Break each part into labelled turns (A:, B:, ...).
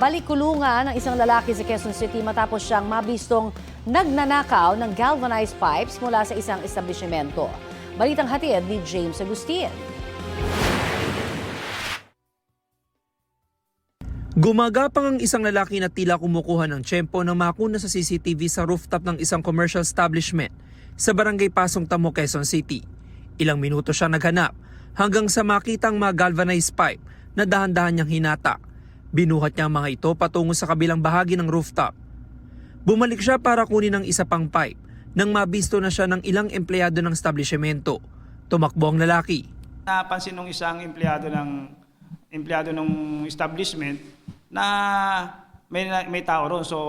A: Balik-kulungan ng isang lalaki sa Quezon City matapos siyang mabistong nagnanakaw ng galvanized pipes mula sa isang establishmento. Balitang hatid ni James Agustin.
B: Gumagapang ang isang lalaki na tila kumukuha ng tiyempo ng makuna sa CCTV sa rooftop ng isang commercial establishment sa barangay Pasong Tamo, Quezon City. Ilang minuto siya naghanap hanggang sa makitang mga galvanized pipe na dahan-dahan niyang hinata. Binuhat niya ang mga ito patungo sa kabilang bahagi ng rooftop. Bumalik siya para kunin ang isa pang pipe nang mabisto na siya ng ilang empleyado ng establishmento. Tumakbo ang lalaki.
C: Napansin ng isang empleyado ng establishment na may tao ron. So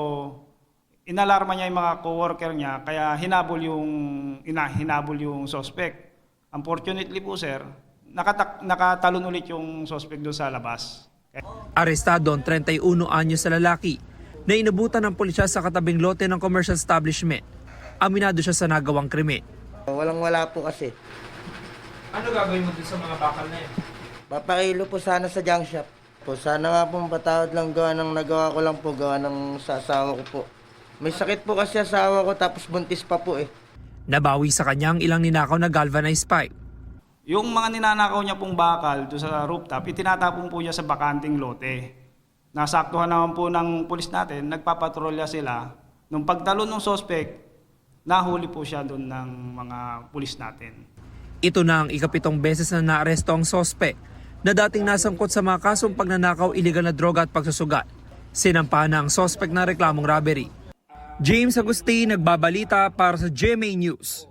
C: inalarma niya yung mga coworker niya kaya hinabol yung suspect. Unfortunately po sir, nakatalon ulit yung suspect doon sa labas.
B: Arestado ang 31 anyo sa lalaki na inabutan ng pulisya sa katabing lote ng commercial establishment. Aminado siya sa nagawang krimen.
D: Walang-wala po kasi.
B: Ano gagawin mo dun sa mga bakal na yan?
D: Papakilo po sana sa junk shop. Po, sana nga po patawad lang gawa ng nagawa ko lang po, gawa ng sa asawa ko po. May sakit po kasi asawa ko tapos buntis pa po eh.
B: Nabawi sa kanya ang ilang ninakaw na galvanized pipe.
C: Yung mga ninanakaw niya pong bakal doon sa rooftop, itinatapon po niya sa bakanting lote. Nasaktuhan naman po ng pulis natin, nagpapatrolya sila. Nung pagtalon ng suspect, nahuli po siya doon ng mga pulis natin.
B: Ito na ang ikapitong beses na naaresto ang suspect na dating nasangkot sa mga kasong pagnanakaw, iligal na droga at pagsusugat. Sinampahan na ang suspect na reklamong robbery. James Agustin, nagbabalita para sa GMA News.